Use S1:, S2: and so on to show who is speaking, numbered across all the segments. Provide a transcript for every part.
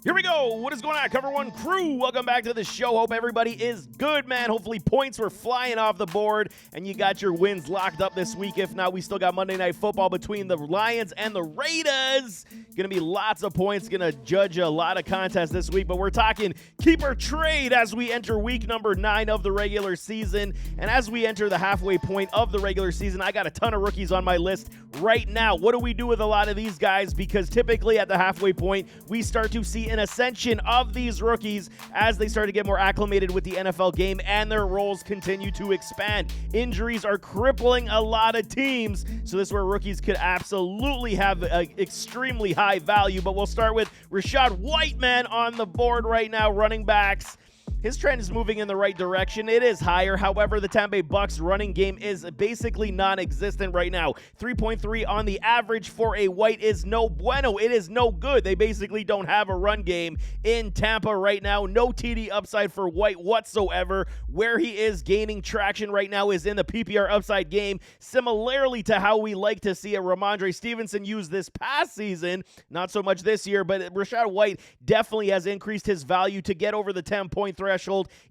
S1: Here we go. What is going on, Cover One crew? Welcome back to the show. Hope everybody is good, man. Hopefully points were flying off the board and you got your wins locked up this week. If not, we still got Monday Night Football between the Lions and the Raiders. Going to be lots of points. Going to judge a lot of contests this week, but we're talking keep or trade as we enter week number 9 of the regular season. And as we enter the halfway point of the regular season, I got a ton of rookies on my list right now. What do we do with a lot of these guys? Because typically at the halfway point, we start to see an ascension of these rookies as they start to get more acclimated with the NFL game and their roles continue to expand. Injuries are crippling a lot of teams, so this is where rookies could absolutely have an extremely high value. But we'll start with Rashad White, man, on the board right now, running backs. His trend is moving in the right direction. It is higher. However, the Tampa Bay Bucks running game is basically non-existent right now. 3.3 on the average for a White is no bueno. It is no good. They basically don't have a run game in Tampa right now. No TD upside for White whatsoever. Where he is gaining traction right now is in the PPR upside game, similarly to how we like to see a Ramondre Stevenson use this past season. Not so much this year, but Rashad White definitely has increased his value to get over the 10-point threshold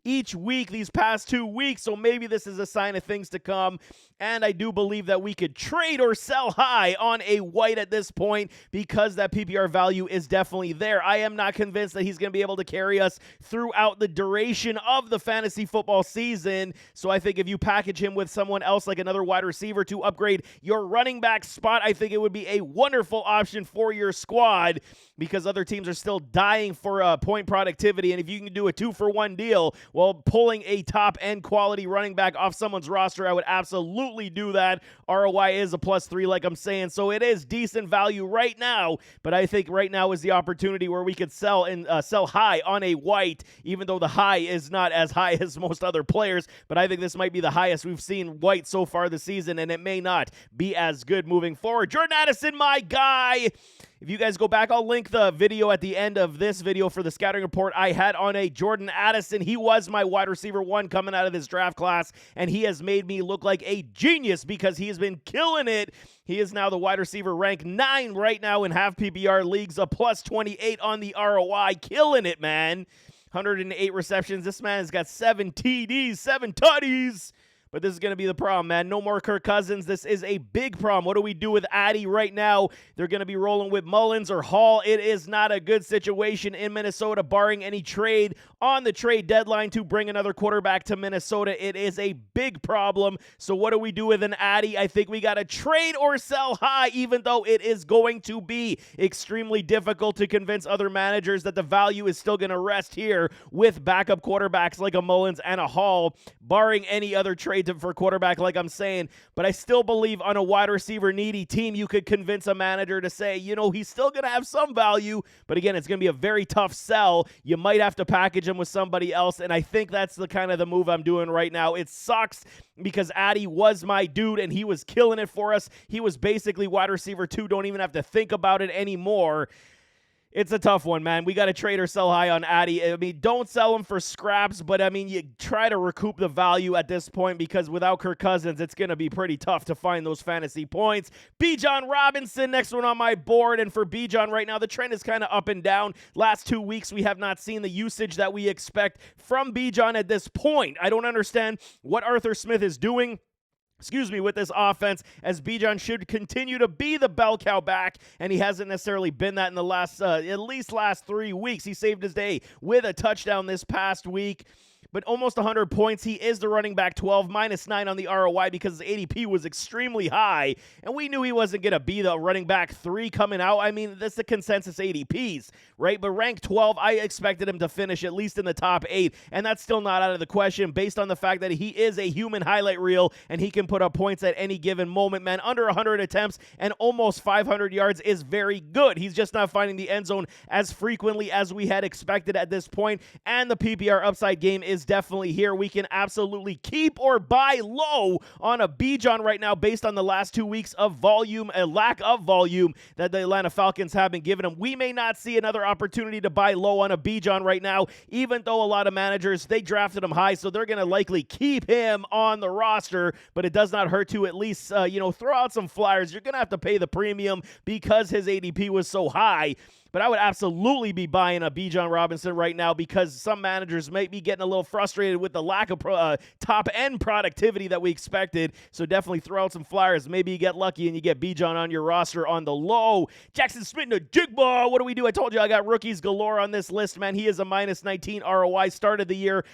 S1: each week these past 2 weeks, so maybe this is a sign of things to come. And I do believe that we could trade or sell high on a White at this point because that PPR value is definitely there. I am not convinced that he's going to be able to carry us throughout the duration of the fantasy football season, so I think if you package him with someone else like another wide receiver to upgrade your running back spot, I think it would be a wonderful option for your squad because other teams are still dying for point productivity, and if you can do a 2-for-1 deal while pulling a top-end quality running back off someone's roster, I would absolutely do that. ROI is a +3 like I'm saying, so it is decent value right now, but I think right now is the opportunity where we could sell and sell high on a White, even though the high is not as high as most other players, but I think this might be the highest we've seen White so far this season, and it may not be as good moving forward. Jordan Addison, my guy. If you guys go back, I'll link the video at the end of this video for the scouting report I had on a Jordan Addison. He was my wide receiver 1 coming out of this draft class, and he has made me look like a genius because he has been killing it. He is now the wide receiver rank 9 right now in half PPR leagues, a +28 on the ROI. Killing it, man. 108 receptions. This man has got 7 TDs, 7 tutties. But this is going to be the problem, man. No more Kirk Cousins. This is a big problem. What do we do with Addy right now? They're going to be rolling with Mullins or Hall. It is not a good situation in Minnesota, barring any trade on the trade deadline to bring another quarterback to Minnesota. It is a big problem. So what do we do with an Addy? I think we got to trade or sell high, even though it is going to be extremely difficult to convince other managers that the value is still going to rest here with backup quarterbacks like a Mullins and a Hall, barring any other trade for quarterback like I'm saying. But I still believe on a wide receiver needy team, you could convince a manager to say, you know, he's still going to have some value, but again, it's going to be a very tough sell. You might have to package him with somebody else, and I think that's the kind of the move I'm doing right now. It sucks because Addy was my dude, and he was killing it for us. He was basically wide receiver 2. Don't even have to think about it anymore. It's a tough one, man. We got to trade or sell high on Addy. I mean, don't sell him for scraps, but I mean, you try to recoup the value at this point because without Kirk Cousins, it's going to be pretty tough to find those fantasy points. Bejon Robinson, next one on my board. And for Bejon right now, the trend is kind of up and down. Last 2 weeks, we have not seen the usage that we expect from Bejon at this point. I don't understand what Arthur Smith is doing with this offense, as Bejon should continue to be the bell cow back, and he hasn't necessarily been that in the last, at least last 3 weeks. He saved his day with a touchdown this past week. But almost 100 points. He is the running back 12, -9 on the ROI because his ADP was extremely high. And we knew he wasn't going to be the running back 3 coming out. I mean, that's the consensus ADPs, right? But rank 12, I expected him to finish at least in the top 8. And that's still not out of the question based on the fact that he is a human highlight reel and he can put up points at any given moment, man. Under 100 attempts and almost 500 yards is very good. He's just not finding the end zone as frequently as we had expected at this point. And the PPR upside game is definitely here. We can absolutely keep or buy low on a Bejon right now based on the last 2 weeks of volume, a lack of volume that the Atlanta Falcons have been giving him. We may not see another opportunity to buy low on a Bejon right now, even though a lot of managers, they drafted him high, so they're going to likely keep him on the roster, but it does not hurt to at least, throw out some flyers. You're going to have to pay the premium because his ADP was so high. but I would absolutely be buying a Bejon Robinson right now because some managers might be getting a little frustrated with the lack of top-end productivity that we expected. So definitely throw out some flyers. Maybe you get lucky and you get Bejon on your roster on the low. Jackson Smith-Njigba, what do we do? I told you I got rookies galore on this list, man. He is a minus 19 ROI. Started the year,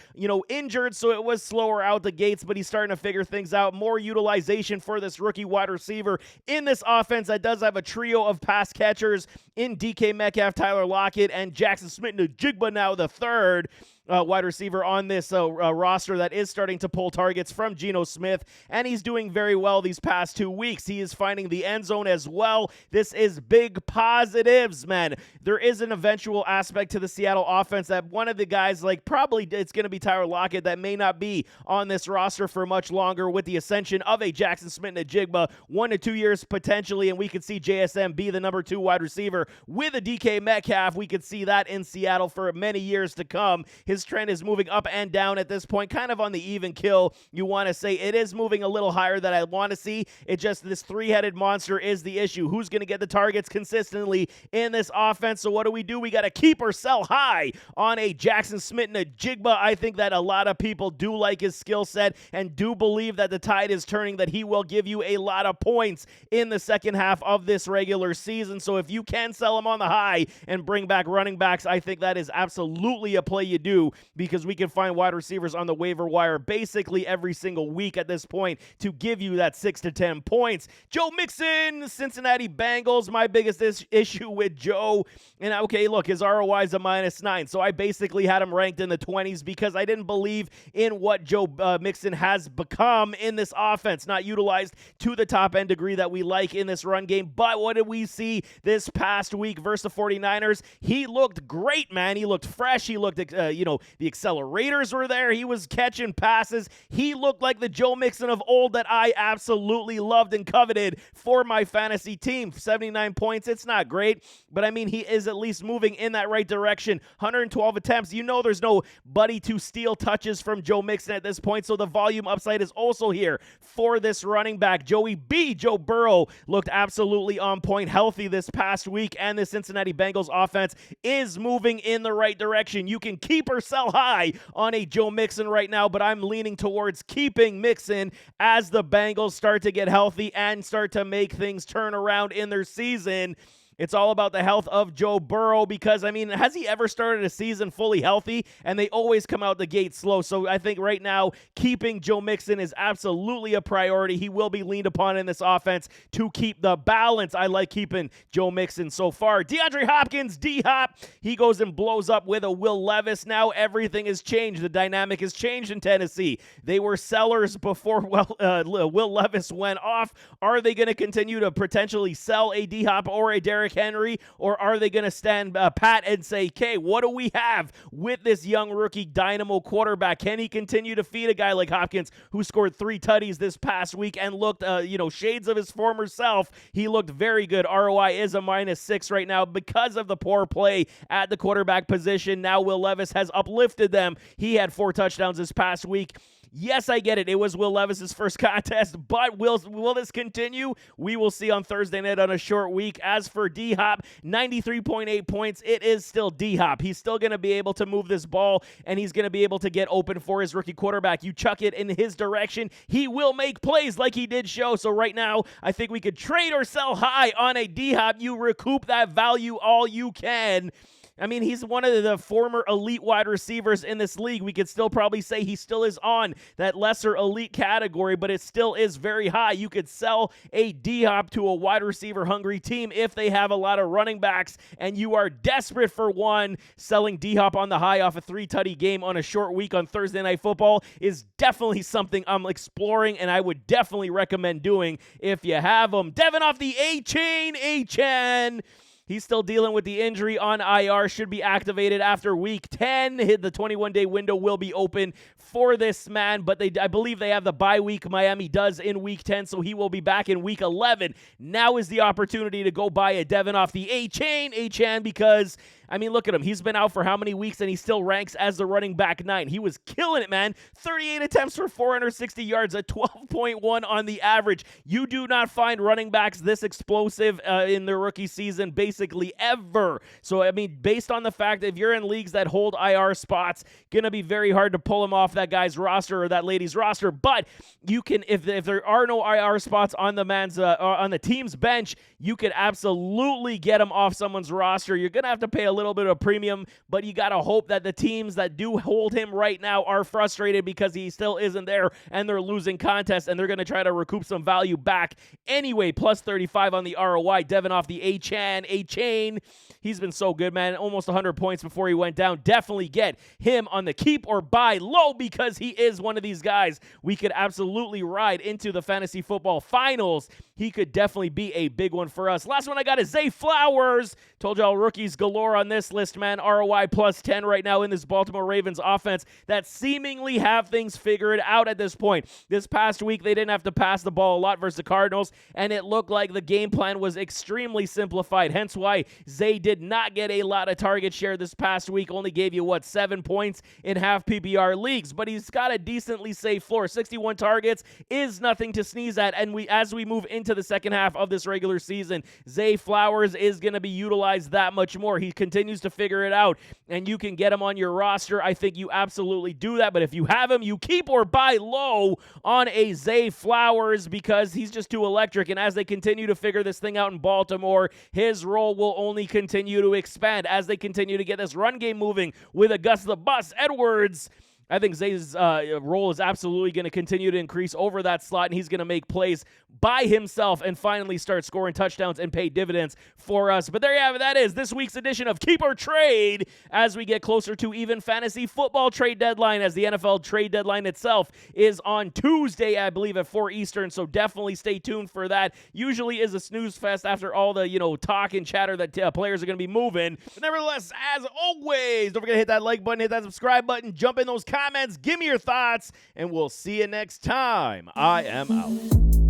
S1: injured, so it was slower out the gates, but he's starting to figure things out. More utilization for this rookie wide receiver in this offense that does have a trio of pass catchers in DK Metcalf, Tyler Lockett, and Jackson Smith-Njigba now the third wide receiver on this roster that is starting to pull targets from Geno Smith, and he's doing very well these past 2 weeks. He is finding the end zone as well. This is big positives, man. There is an eventual aspect to the Seattle offense that one of the guys, probably it's going to be Tyler Lockett, that may not be on this roster for much longer with the ascension of a Jackson Smith-Njigba, 1 to 2 years potentially, and we could see JSM be the number 2 wide receiver with a DK Metcalf. We could see that in Seattle for many years to come. His trend is moving up and down at this point, kind of on the even kill. You want to say it is moving a little higher than I want to see. It just, this three-headed monster is the issue. Who's going to get the targets consistently in this offense? So what do? We got to keep or sell high on a Jackson Smith-Njigba. I think that a lot of people do like his skill set and do believe that the tide is turning, that he will give you a lot of points in the second half of this regular season. So if you can sell him on the high and bring back running backs, I think that is absolutely a play you do, because we can find wide receivers on the waiver wire basically every single week at this point to give you that 6 to 10 points. Joe Mixon, Cincinnati Bengals, my biggest issue with Joe, and okay, look, his ROI is a -9, so I basically had him ranked in the 20s because I didn't believe in what Joe Mixon has become in this offense, not utilized to the top end degree that we like in this run game. But what did we see this past week versus the 49ers? He looked great, man. He looked fresh. He looked, the accelerators were there. He was catching passes. He looked like the Joe Mixon of old that I absolutely loved and coveted for my fantasy team. 79 points. It's not great, but I mean, he is at least moving in that right direction. 112 attempts. There's no buddy to steal touches from Joe Mixon at this point, so the volume upside is also here for this running back. Joe Burrow looked absolutely on point, healthy this past week, and the Cincinnati Bengals offense is moving in the right direction. You can keep or sell high on a Joe Mixon right now, but I'm leaning towards keeping Mixon as the Bengals start to get healthy and start to make things turn around in their season. It's all about the health of Joe Burrow because, I mean, has he ever started a season fully healthy? And they always come out the gate slow. So I think right now, keeping Joe Mixon is absolutely a priority. He will be leaned upon in this offense to keep the balance. I like keeping Joe Mixon so far. DeAndre Hopkins, D-Hop, he goes and blows up with a Will Levis. Now everything has changed. The dynamic has changed in Tennessee. They were sellers before Will Levis went off. Are they going to continue to potentially sell a D-Hop or a Derrick Henry, or are they going to stand pat and say, okay, what do we have with this young rookie dynamo quarterback? Can he continue to feed a guy like Hopkins, who scored 3 tutties this past week and looked, shades of his former self? He looked very good. ROI is a -6 right now because of the poor play at the quarterback position. Now Will Levis has uplifted them. He had 4 touchdowns this past week. Yes, I get it. It was Will Levis's first contest, but will this continue? We will see on Thursday night on a short week. As for D-Hop, 93.8 points. It is still D-Hop. He's still going to be able to move this ball, and he's going to be able to get open for his rookie quarterback. You chuck it in his direction, he will make plays like he did show. So right now, I think we could trade or sell high on a D-Hop. You recoup that value all you can. I mean, he's one of the former elite wide receivers in this league. We could still probably say he still is on that lesser elite category, but it still is very high. You could sell a D-Hop to a wide receiver hungry team if they have a lot of running backs and you are desperate for one. Selling D-Hop on the high off a 3-tutty game on a short week on Thursday Night Football is definitely something I'm exploring, and I would definitely recommend doing if you have them. Devin off the A-Chain, HN. He's still dealing with the injury on IR, should be activated after week 10. The 21-day window will be open for this man, but I believe they have the bye week. Miami does in week 10, so he will be back in week 11. Now is the opportunity to go buy a Devin off the A-Chain, HN, because, I mean, look at him. He's been out for how many weeks, and he still ranks as the running back 9. He was killing it, man. 38 attempts for 460 yards, a 12.1 on the average. You do not find running backs this explosive in their rookie season, basically basically ever. So, I mean, based on the fact that if you're in leagues that hold IR spots, going to be very hard to pull him off that guy's roster or that lady's roster. But you can, if there are no IR spots on the team's bench, you could absolutely get him off someone's roster. You're going to have to pay a little bit of premium, but you got to hope that the teams that do hold him right now are frustrated because he still isn't there and they're losing contests, and they're going to try to recoup some value back anyway. Plus 35 on the ROI. Devin off the A-Chain. He's been so good, man. Almost 100 points before he went down. Definitely get him on the keep or buy low because he is one of these guys we could absolutely ride into the fantasy football finals. He could definitely be a big one for us. Last one I got is Zay Flowers. Told y'all rookies galore on this list, man. ROI plus 10 right now in this Baltimore Ravens offense that seemingly have things figured out at this point. This past week, they didn't have to pass the ball a lot versus the Cardinals, and it looked like the game plan was extremely simplified. Hence why Zay did not get a lot of target share this past week. Only gave you, 7 points in half PPR leagues, but he's got a decently safe floor. 61 targets is nothing to sneeze at, and as we move into the second half of this regular season, Zay Flowers is going to be utilized that much more. He continues to figure it out, and you can get him on your roster. I think you absolutely do that, but if you have him, you keep or buy low on a Zay Flowers because he's just too electric, and as they continue to figure this thing out in Baltimore, his role will only continue to expand as they continue to get this run game moving with Gus the Bus Edwards. I think Zay's role is absolutely going to continue to increase over that slot, and he's going to make plays by himself and finally start scoring touchdowns and pay dividends for us. But there you have it. That is this week's edition of Keep or Trade as we get closer to even fantasy football trade deadline, as the NFL trade deadline itself is on Tuesday, I believe, at 4 Eastern, so definitely stay tuned for that. Usually is a snooze fest after all the, talk and chatter that players are going to be moving. But nevertheless, as always, don't forget to hit that like button, hit that subscribe button, jump in those comments, give me your thoughts, and we'll see you next time. I am out.